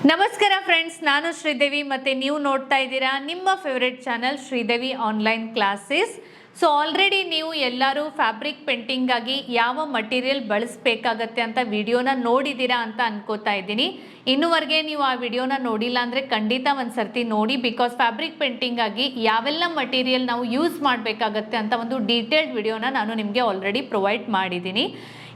ನಮಸ್ಕಾರ ಫ್ರೆಂಡ್ಸ್, ನಾನು ಶ್ರೀದೇವಿ ಮತ್ತು ನೀವು ನೋಡ್ತಾ ಇದ್ದೀರಾ ನಿಮ್ಮ favourite channel Sridevi online classes. So already ನೀವು ಎಲ್ಲರೂ ಫ್ಯಾಬ್ರಿಕ್ ಪೇಂಟಿಂಗಾಗಿ ಯಾವ ಮಟೀರಿಯಲ್ ಬಳಸಬೇಕಾಗತ್ತೆ ಅಂತ ವಿಡಿಯೋನ ನೋಡಿದ್ದೀರಾ ಅಂತ ಅನ್ಕೋತಾ ಇದ್ದೀನಿ. ಇನ್ನೂವರೆಗೆ ನೀವು ಆ ವಿಡಿಯೋನ ನೋಡಿಲ್ಲ ಅಂದರೆ ಖಂಡಿತ ಒಂದು ಸರ್ತಿ ನೋಡಿ. ಬಿಕಾಸ್ ಫ್ಯಾಬ್ರಿಕ್ ಪೇಂಟಿಂಗಾಗಿ ಯಾವೆಲ್ಲ ಮಟೀರಿಯಲ್ ನಾವು ಯೂಸ್ ಮಾಡಬೇಕಾಗತ್ತೆ ಅಂತ ಒಂದು ಡೀಟೇಲ್ಡ್ ವಿಡಿಯೋನ ನಾನು ನಿಮಗೆ ಆಲ್ರೆಡಿ ಪ್ರೊವೈಡ್ ಮಾಡಿದ್ದೀನಿ.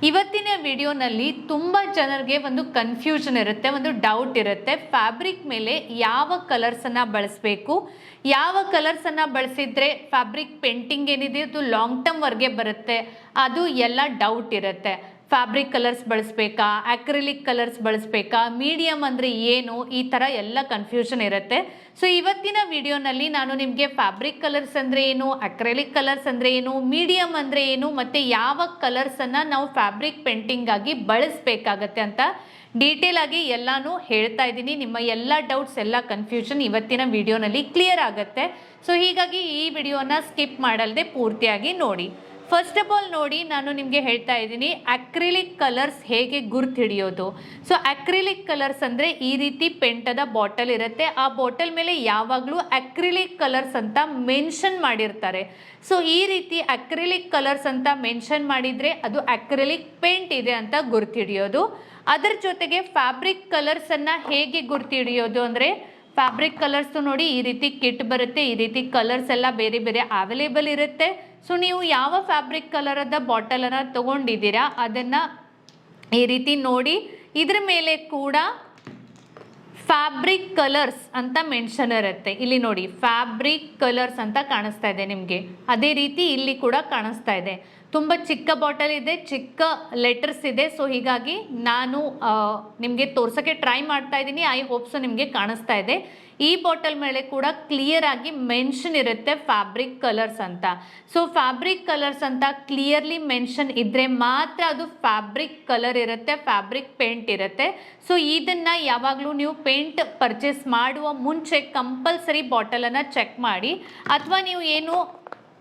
ಇವತ್ತಿನ ವಿಡಿಯೋನಲ್ಲಿ ತುಂಬ ಜನರಿಗೆ ಒಂದು ಕನ್ಫ್ಯೂಷನ್ ಇರುತ್ತೆ, ಒಂದು ಡೌಟ್ ಇರುತ್ತೆ. ಫ್ಯಾಬ್ರಿಕ್ ಮೇಲೆ ಯಾವ ಕಲರ್ಸನ್ನು ಬಳಸಬೇಕು, ಯಾವ ಕಲರ್ಸನ್ನು ಬಳಸಿದ್ರೆ ಫ್ಯಾಬ್ರಿಕ್ ಪೇಂಟಿಂಗ್ ಏನಿದೆ ಅದು ಲಾಂಗ್ ಟರ್ಮ್ವರೆಗೆ ಬರುತ್ತೆ, ಅದು ಎಲ್ಲ ಡೌಟ್ ಇರುತ್ತೆ. ಫ್ಯಾಬ್ರಿಕ್ ಕಲರ್ಸ್ ಬಳಸಬೇಕಾ, ಅಕ್ರಿಲಿಕ್ ಕಲರ್ಸ್ ಬಳಸಬೇಕಾ, ಮೀಡಿಯಮ್ ಅಂದರೆ ಏನು, ಈ ಥರ ಎಲ್ಲ ಕನ್ಫ್ಯೂಷನ್ ಇರುತ್ತೆ. ಸೊ ಇವತ್ತಿನ ವಿಡಿಯೋನಲ್ಲಿ ನಾನು ನಿಮಗೆ ಫ್ಯಾಬ್ರಿಕ್ ಕಲರ್ಸ್ ಅಂದರೆ ಏನು, ಅಕ್ರಿಲಿಕ್ ಕಲರ್ಸ್ ಅಂದರೆ ಏನು, ಮೀಡಿಯಮ್ ಅಂದರೆ ಏನು, ಮತ್ತು ಯಾವ ಕಲರ್ಸನ್ನು ನಾವು ಫ್ಯಾಬ್ರಿಕ್ ಪೇಂಟಿಂಗಾಗಿ ಬಳಸಬೇಕಾಗತ್ತೆ ಅಂತ ಡೀಟೇಲ್ ಆಗಿ ಎಲ್ಲಾನು ಹೇಳ್ತಾ ಇದ್ದೀನಿ. ನಿಮ್ಮ ಎಲ್ಲ ಡೌಟ್ಸ್, ಎಲ್ಲ ಕನ್ಫ್ಯೂಷನ್ ಇವತ್ತಿನ ವಿಡಿಯೋನಲ್ಲಿ ಕ್ಲಿಯರ್ ಆಗುತ್ತೆ. ಸೊ ಹೀಗಾಗಿ ಈ ವಿಡಿಯೋನ ಸ್ಕಿಪ್ ಮಾಡಲ್ದೆ ಪೂರ್ತಿಯಾಗಿ ನೋಡಿ. ಫಸ್ಟ್ ಆಫ್ ಆಲ್ ನೋಡಿ, ನಾನು ನಿಮಗೆ ಹೇಳ್ತಾ ಇದ್ದೀನಿ ಅಕ್ರಿಲಿಕ್ ಕಲರ್ಸ್ ಹೇಗೆ ಗುರ್ತು ಹಿಡಿಯೋದು. ಸೊ ಅಕ್ರಿಲಿಕ್ ಕಲರ್ಸ್ ಅಂದರೆ ಈ ರೀತಿ ಪೆಂಟದ ಬಾಟಲ್ ಇರುತ್ತೆ, ಆ ಬಾಟಲ್ ಮೇಲೆ ಯಾವಾಗಲೂ ಅಕ್ರಿಲಿಕ್ ಕಲರ್ಸ್ ಅಂತ ಮೆನ್ಷನ್ ಮಾಡಿರ್ತಾರೆ. ಸೊ ಈ ರೀತಿ ಅಕ್ರಿಲಿಕ್ ಕಲರ್ಸ್ ಅಂತ ಮೆನ್ಷನ್ ಮಾಡಿದರೆ ಅದು ಅಕ್ರಿಲಿಕ್ ಪೇಂಟ್ ಇದೆ ಅಂತ ಗುರ್ತು ಹಿಡಿಯೋದು. ಅದರ ಜೊತೆಗೆ ಫ್ಯಾಬ್ರಿಕ್ ಕಲರ್ಸನ್ನು ಹೇಗೆ ಗುರ್ತು ಹಿಡಿಯೋದು ಅಂದರೆ, ಫ್ಯಾಬ್ರಿಕ್ ಕಲರ್ಸು ನೋಡಿ ಈ ರೀತಿ ಕಿಟ್ ಬರುತ್ತೆ, ಈ ರೀತಿ ಕಲರ್ಸ್ ಎಲ್ಲ ಬೇರೆ ಬೇರೆ ಅವೈಲೇಬಲ್ ಇರುತ್ತೆ. ಸೊ ನೀವು ಯಾವ ಫ್ಯಾಬ್ರಿಕ್ ಕಲರದ ಬಾಟಲನ್ನು ತೊಗೊಂಡಿದ್ದೀರಾ ಅದನ್ನು ಈ ರೀತಿ ನೋಡಿ, ಇದ್ರ ಮೇಲೆ ಕೂಡ ಫ್ಯಾಬ್ರಿಕ್ ಕಲರ್ಸ್ ಅಂತ ಮೆನ್ಷನ್ ಇರುತ್ತೆ. ಇಲ್ಲಿ ನೋಡಿ ಫ್ಯಾಬ್ರಿಕ್ ಕಲರ್ಸ್ ಅಂತ ಕಾಣಿಸ್ತಾ ಇದೆ ನಿಮಗೆ, ಅದೇ ರೀತಿ ಇಲ್ಲಿ ಕೂಡ ಕಾಣಿಸ್ತಾ ಇದೆ. ತುಂಬ ಚಿಕ್ಕ ಬಾಟಲ್ ಇದೆ, ಚಿಕ್ಕ ಲೆಟರ್ಸ್ ಇದೆ. ಸೊ ಹೀಗಾಗಿ ನಾನು ನಿಮಗೆ ತೋರ್ಸೋಕ್ಕೆ ಟ್ರೈ ಮಾಡ್ತಾ ಇದ್ದೀನಿ. ಐ ಹೋಪ್ಸು ನಿಮಗೆ ಕಾಣಿಸ್ತಾ ಇದೆ. ಈ ಬಾಟಲ್ ಮೇಲೆ ಕೂಡ ಕ್ಲಿಯರ್ ಆಗಿ ಮೆನ್ಷನ್ ಇರುತ್ತೆ ಫ್ಯಾಬ್ರಿಕ್ ಕಲರ್ಸ್ ಅಂತ. ಸೊ ಫ್ಯಾಬ್ರಿಕ್ ಕಲರ್ಸ್ ಅಂತ ಕ್ಲಿಯರ್ಲಿ ಮೆನ್ಷನ್ ಇದ್ದರೆ ಮಾತ್ರ ಅದು ಫ್ಯಾಬ್ರಿಕ್ ಕಲರ್ ಇರುತ್ತೆ, ಫ್ಯಾಬ್ರಿಕ್ ಪೇಂಟ್ ಇರುತ್ತೆ. ಸೊ ಇದನ್ನು ಯಾವಾಗಲೂ ನೀವು ಪೇಂಟ್ ಪರ್ಚೇಸ್ ಮಾಡುವ ಮುಂಚೆ ಕಂಪಲ್ಸರಿ ಬಾಟಲನ್ನು ಚೆಕ್ ಮಾಡಿ. ಅಥವಾ ನೀವು ಏನು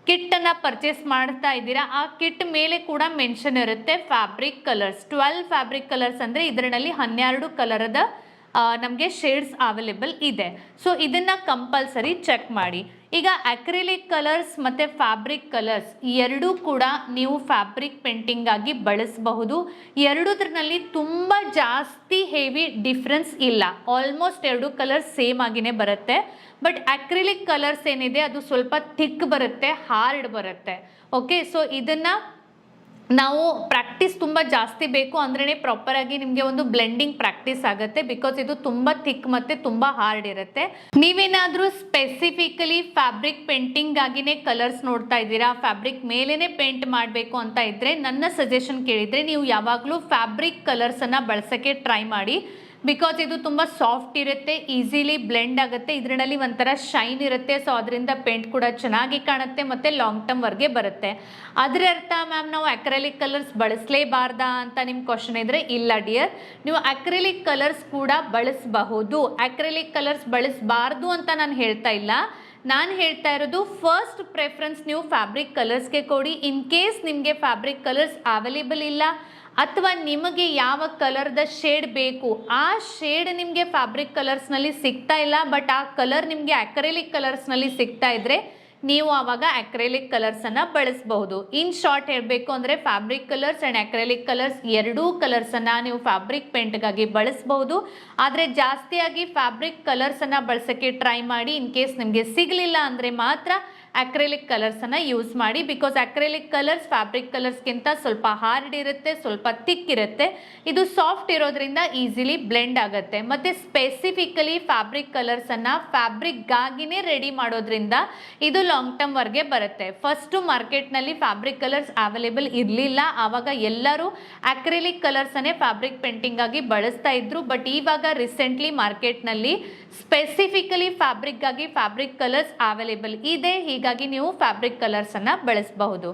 ಕಿಟ್ಟನ್ನು ಪರ್ಚೇಸ್ ಮಾಡ್ತಾ ಇದ್ದೀರಾ ಆ ಕಿಟ್ ಮೇಲೆ ಕೂಡ ಮೆನ್ಷನ್ ಇರುತ್ತೆ ಫ್ಯಾಬ್ರಿಕ್ ಕಲರ್ಸ್. 12 ಫ್ಯಾಬ್ರಿಕ್ ಕಲರ್ಸ್ ಅಂದರೆ ಇದರಲ್ಲಿ 12 ಕಲರದ ನಮಗೆ ಶೇಡ್ಸ್ ಅವೈಲೇಬಲ್ ಇದೆ. ಸೊ ಇದನ್ನು ಕಂಪಲ್ಸರಿ ಚೆಕ್ ಮಾಡಿ. ಈಗ ಅಕ್ರಿಲಿಕ್ ಕಲರ್ಸ್ ಮತ್ತು ಫ್ಯಾಬ್ರಿಕ್ ಕಲರ್ಸ್ ಎರಡೂ ಕೂಡ ನೀವು ಫ್ಯಾಬ್ರಿಕ್ ಪೇಂಟಿಂಗಾಗಿ ಬಳಸಬಹುದು. ಎರಡೂದ್ರಲ್ಲಿ ತುಂಬ ಜಾಸ್ತಿ ಹೆವಿ ಡಿಫ್ರೆನ್ಸ್ ಇಲ್ಲ, ಆಲ್ಮೋಸ್ಟ್ ಎರಡು ಕಲರ್ಸ್ ಸೇಮ್ ಆಗಿನೇ ಬರುತ್ತೆ. ಬಟ್ ಅಕ್ರಿಲಿಕ್ ಕಲರ್ಸ್ ಏನಿದೆ ಅದು ಸ್ವಲ್ಪ ಥಿಕ್ ಬರುತ್ತೆ, ಹಾರ್ಡ್ ಬರುತ್ತೆ. ಓಕೆ, ಸೊ ಇದನ್ನು ನಾವು ಪ್ರಾಕ್ಟೀಸ್ ತುಂಬ ಜಾಸ್ತಿ ಬೇಕು ಅಂದ್ರೇ ಪ್ರಾಪರಾಗಿ ನಿಮಗೆ ಒಂದು ಬ್ಲೆಂಡಿಂಗ್ ಪ್ರಾಕ್ಟೀಸ್ ಆಗುತ್ತೆ. ಬಿಕಾಸ್ ಇದು ತುಂಬ ಥಿಕ್ ಮತ್ತು ತುಂಬ ಹಾರ್ಡ್ ಇರುತ್ತೆ. ನೀವೇನಾದರೂ ಸ್ಪೆಸಿಫಿಕಲಿ ಫ್ಯಾಬ್ರಿಕ್ ಪೇಂಟಿಂಗ್ ಆಗಿನೇ ಕಲರ್ಸ್ ನೋಡ್ತಾ ಇದ್ದೀರಾ, ಫ್ಯಾಬ್ರಿಕ್ ಮೇಲೇ ಪೇಂಟ್ ಮಾಡಬೇಕು ಅಂತ ಇದ್ದರೆ ನನ್ನ ಸಜೆಷನ್ ಕೇಳಿದರೆ ನೀವು ಯಾವಾಗಲೂ ಫ್ಯಾಬ್ರಿಕ್ ಕಲರ್ಸನ್ನು ಬಳಸೋಕ್ಕೆ ಟ್ರೈ ಮಾಡಿ. ಬಿಕಾಸ್ ಇದು ತುಂಬ ಸಾಫ್ಟ್ ಇರುತ್ತೆ, ಈಸಿಲಿ ಬ್ಲೆಂಡ್ ಆಗುತ್ತೆ, ಇದರಲ್ಲಿ ಒಂಥರ ಶೈನ್ ಇರುತ್ತೆ. ಸೊ ಅದರಿಂದ ಪೇಂಟ್ ಕೂಡ ಚೆನ್ನಾಗಿ ಕಾಣುತ್ತೆ ಮತ್ತು ಲಾಂಗ್ ಟರ್ಮ್ವರೆಗೆ ಬರುತ್ತೆ. ಅದರ ಅರ್ಥ ಮ್ಯಾಮ್ ನಾವು ಅಕ್ರಿಲಿಕ್ ಕಲರ್ಸ್ ಬಳಸಲೇಬಾರ್ದಾ ಅಂತ ನಿಮ್ಮ ಕ್ವಶನ್ ಇದ್ದರೆ, ಇಲ್ಲ ಡಿಯರ್, ನೀವು ಅಕ್ರಿಲಿಕ್ ಕಲರ್ಸ್ ಕೂಡ ಬಳಸಬಹುದು. ಅಕ್ರಿಲಿಕ್ ಕಲರ್ಸ್ ಬಳಸಬಾರ್ದು ಅಂತ ನಾನು ಹೇಳ್ತಾ ಇಲ್ಲ. ನಾನು ಹೇಳ್ತಾ ಇರೋದು ಫಸ್ಟ್ ಪ್ರೆಫರೆನ್ಸ್ ನೀವು ಫ್ಯಾಬ್ರಿಕ್ ಕಲರ್ಸ್ಗೆ ಕೊಡಿ. ಇನ್ ಕೇಸ್ ನಿಮಗೆ ಫ್ಯಾಬ್ರಿಕ್ ಕಲರ್ಸ್ ಅವೈಲೇಬಲ್ ಇಲ್ಲ ಅಥವಾ ನಿಮಗೆ ಯಾವ ಕಲರ್ದ ಶೇಡ್ ಬೇಕು ಆ ಶೇಡ್ ನಿಮಗೆ ಫ್ಯಾಬ್ರಿಕ್ ಕಲರ್ಸ್ನಲ್ಲಿ ಸಿಗ್ತಾ ಇಲ್ಲ, ಬಟ್ ಆ ಕಲರ್ ನಿಮಗೆ ಅಕ್ರಿಲಿಕ್ ಕಲರ್ಸ್ನಲ್ಲಿ ಸಿಗ್ತಾ ಇದ್ದರೆ ನೀವು ಆವಾಗ ಅಕ್ರಿಲಿಕ್ ಕಲರ್ಸನ್ನು ಬಳಸಬಹುದು. ಇನ್ ಶಾರ್ಟ್ ಹೇಳಬೇಕು ಅಂದರೆ fabric colours and acrylic colours ಎರಡೂ ಕಲರ್ಸನ್ನು ನೀವು ಫ್ಯಾಬ್ರಿಕ್ ಪೇಂಟ್ಗಾಗಿ ಬಳಸಬಹುದು. ಆದರೆ ಜಾಸ್ತಿಯಾಗಿ ಫ್ಯಾಬ್ರಿಕ್ ಕಲರ್ಸನ್ನು ಬಳಸೋಕ್ಕೆ ಟ್ರೈ ಮಾಡಿ. ಇನ್ ಕೇಸ್ ನಿಮಗೆ ಸಿಗಲಿಲ್ಲ ಅಂದರೆ ಮಾತ್ರ ಅಕ್ರಿಲಿಕ್ ಕಲರ್ಸನ್ನು ಯೂಸ್ ಮಾಡಿ. ಬಿಕಾಸ್ ಅಕ್ರಿಲಿಕ್ ಕಲರ್ಸ್ ಫ್ಯಾಬ್ರಿಕ್ ಕಲರ್ಸ್ಗಿಂತ ಸ್ವಲ್ಪ ಹಾರ್ಡ್ ಇರುತ್ತೆ, ಸ್ವಲ್ಪ ಥಿಕ್ ಇರುತ್ತೆ. ಇದು ಸಾಫ್ಟ್ ಇರೋದ್ರಿಂದ ಈಸಿಲಿ ಬ್ಲೆಂಡ್ ಆಗುತ್ತೆ. ಮತ್ತು ಸ್ಪೆಸಿಫಿಕಲಿ ಫ್ಯಾಬ್ರಿಕ್ ಕಲರ್ಸನ್ನು ಫ್ಯಾಬ್ರಿಕ್ಗಾಗಿನೇ ರೆಡಿ ಮಾಡೋದ್ರಿಂದ ಇದು ಲಾಂಗ್ ಟರ್ಮ್ವರೆಗೆ ಬರುತ್ತೆ. ಫಸ್ಟು ಮಾರ್ಕೆಟ್ನಲ್ಲಿ ಫ್ಯಾಬ್ರಿಕ್ ಕಲರ್ಸ್ ಅವೈಲೇಬಲ್ ಇರಲಿಲ್ಲ, ಆವಾಗ ಎಲ್ಲರೂ ಅಕ್ರಿಲಿಕ್ ಕಲರ್ಸನ್ನೇ ಫ್ಯಾಬ್ರಿಕ್ ಪೇಂಟಿಂಗಾಗಿ ಬಳಸ್ತಾ ಇದ್ರು. ಬಟ್ ಇವಾಗ ರೀಸೆಂಟ್ಲಿ ಮಾರ್ಕೆಟ್ನಲ್ಲಿ ಸ್ಪೆಸಿಫಿಕಲಿ ಫ್ಯಾಬ್ರಿಕ್ಗಾಗಿ ಫ್ಯಾಬ್ರಿಕ್ ಕಲರ್ಸ್ ಅವೈಲೇಬಲ್ ಇದೆ. ಹೀಗಾಗಿ ನೀವು ಫ್ಯಾಬ್ರಿಕ್ ಕಲರ್ಸನ್ನು ಬಳಸಬಹುದು.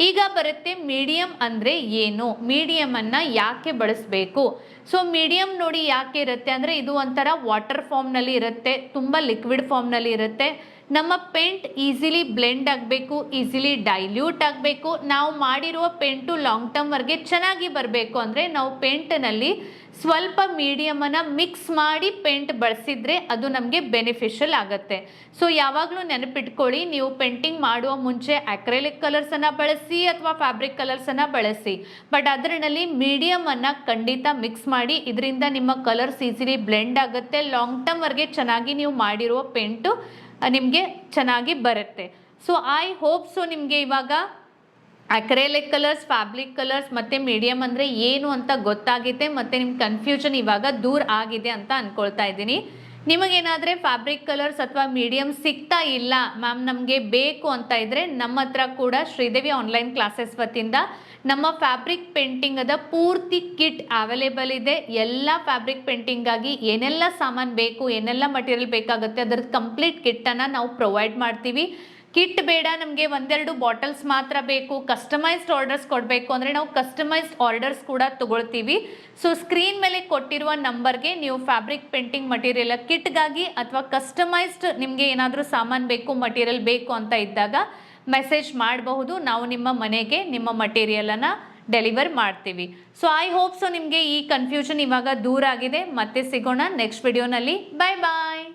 ಈಗ ಬರುತ್ತೆ ಮೀಡಿಯಮ್ ಅಂದರೆ ಏನು, ಮೀಡಿಯಮನ್ನು ಯಾಕೆ ಬಳಸಬೇಕು. ಸೊ ಮೀಡಿಯಮ್ ನೋಡಿ ಯಾಕೆ ಇರುತ್ತೆ ಅಂದರೆ ಇದು ಒಂಥರ ವಾಟರ್ ಫಾರ್ಮ್ನಲ್ಲಿ ಇರುತ್ತೆ, ತುಂಬ ಲಿಕ್ವಿಡ್ ಫಾರ್ಮ್ನಲ್ಲಿ ಇರುತ್ತೆ. ನಮ್ಮ ಪೇಂಟ್ ಈಸಿಲಿ ಬ್ಲೆಂಡ್ ಆಗಬೇಕು, ಈಸಿಲಿ ಡೈಲ್ಯೂಟ್ ಆಗಬೇಕು. ನಾವು ಮಾಡಿರುವ ಪೇಂಟು ಲಾಂಗ್ ಟರ್ಮ್ವರೆಗೆ ಚೆನ್ನಾಗಿ ಬರಬೇಕು ಅಂದರೆ ನಾವು ಪೇಂಟ್ನಲ್ಲಿ ಸ್ವಲ್ಪ ಮೀಡಿಯಮನ್ನು ಮಿಕ್ಸ್ ಮಾಡಿ ಪೇಂಟ್ ಬಳಸಿದರೆ ಅದು ನಮಗೆ ಬೆನಿಫಿಷಿಯಲ್ ಆಗುತ್ತೆ. ಸೊ ಯಾವಾಗಲೂ ನೆನಪಿಟ್ಕೊಳ್ಳಿ, ನೀವು ಪೇಂಟಿಂಗ್ ಮಾಡುವ ಮುಂಚೆ ಅಕ್ರೆಲಿಕ್ ಕಲರ್ಸನ್ನು ಬಳಸಿ ಅಥವಾ ಫ್ಯಾಬ್ರಿಕ್ ಕಲರ್ಸನ್ನು ಬಳಸಿ, ಬಟ್ ಅದರಲ್ಲಿ ಮೀಡಿಯಮನ್ನು ಖಂಡಿತ ಮಿಕ್ಸ್ ಮಾಡಿ. ಇದರಿಂದ ನಿಮ್ಮ ಕಲರ್ಸ್ ಈಸಿಲಿ ಬ್ಲೆಂಡ್ ಆಗುತ್ತೆ, ಲಾಂಗ್ ಟರ್ಮ್ವರೆಗೆ ಚೆನ್ನಾಗಿ ನೀವು ಮಾಡಿರುವ ಪೇಂಟು ನಿಮಗೆ ಚೆನ್ನಾಗಿ ಬರುತ್ತೆ. ಸೊ ಐ ಹೋಪ್ ಸೊ ನಿಮಗೆ ಇವಾಗ ಅಕ್ರೆಲಿಕ್ ಕಲರ್ಸ್, ಫ್ಯಾಬ್ರಿಕ್ ಕಲರ್ಸ್ ಮತ್ತು ಮೀಡಿಯಮ್ ಅಂದರೆ ಏನು ಅಂತ ಗೊತ್ತಾಗಿದೆ ಮತ್ತು ನಿಮ್ಮ ಕನ್ಫ್ಯೂಷನ್ ಇವಾಗ ದೂರ ಆಗಿದೆ ಅಂತ ಅಂದ್ಕೊಳ್ತಾ ಇದ್ದೀನಿ. ನಿಮಗೇನಾದರೆ ಫ್ಯಾಬ್ರಿಕ್ ಕಲರ್ಸ್ ಅಥವಾ ಮೀಡಿಯಮ್ ಸಿಗ್ತಾ ಇಲ್ಲ ಮ್ಯಾಮ್ ನಮಗೆ ಬೇಕು ಅಂತ ಇದ್ದರೆ ನಮ್ಮ ಹತ್ರ ಕೂಡ ಶ್ರೀದೇವಿ ಆನ್ಲೈನ್ ಕ್ಲಾಸಸ್ ವತಿಯಿಂದ ನಮ್ಮ ಫ್ಯಾಬ್ರಿಕ್ ಪೇಂಟಿಂಗದ ಪೂರ್ತಿ ಕಿಟ್ ಅವೈಲೇಬಲ್ ಇದೆ. ಎಲ್ಲ ಫ್ಯಾಬ್ರಿಕ್ ಪೇಂಟಿಂಗಾಗಿ ಏನೆಲ್ಲ ಸಾಮಾನು ಬೇಕು, ಏನೆಲ್ಲ ಮಟೀರಿಯಲ್ ಬೇಕಾಗುತ್ತೆ ಅದರದ್ದು ಕಂಪ್ಲೀಟ್ ಕಿಟ್ಟನ್ನು ನಾವು ಪ್ರೊವೈಡ್ ಮಾಡ್ತೀವಿ. ಕಿಟ್ ಬೇಡ, ನಮಗೆ ಒಂದೆರಡು ಬಾಟಲ್ಸ್ ಮಾತ್ರ ಬೇಕು, ಕಸ್ಟಮೈಸ್ಡ್ ಆರ್ಡರ್ಸ್ ಕೊಡಬೇಕು ಅಂದರೆ ನಾವು ಕಸ್ಟಮೈಸ್ಡ್ ಆರ್ಡರ್ಸ್ ಕೂಡ ತೊಗೊಳ್ತೀವಿ. ಸೊ ಸ್ಕ್ರೀನ್ ಮೇಲೆ ಕೊಟ್ಟಿರುವ ನಂಬರ್ಗೆ ನೀವು ಫ್ಯಾಬ್ರಿಕ್ ಪೇಂಟಿಂಗ್ ಮಟೀರಿಯಲ್ ಕಿಟ್ಗಾಗಿ ಅಥವಾ ಕಸ್ಟಮೈಸ್ಡ್ ನಿಮಗೆ ಏನಾದರೂ ಸಾಮಾನು ಬೇಕು, ಮಟೀರಿಯಲ್ ಬೇಕು ಅಂತ ಇದ್ದಾಗ ಮೆಸೇಜ್ ಮಾಡಬಹುದು. ನಾವು ನಿಮ್ಮ ಮನೆಗೆ ನಿಮ್ಮ ಮಟೀರಿಯಲನ್ನು ಡೆಲಿವರ್ ಮಾಡ್ತೀವಿ. ಸೊ ಐ ಹೋಪ್ ಸೊ ನಿಮಗೆ ಈ ಕನ್ಫ್ಯೂಷನ್ ಇವಾಗ ದೂರ ಆಗಿದೆ. ಮತ್ತೆ ಸಿಗೋಣ ನೆಕ್ಸ್ಟ್ ವಿಡಿಯೋನಲ್ಲಿ. ಬಾಯ್ ಬಾಯ್.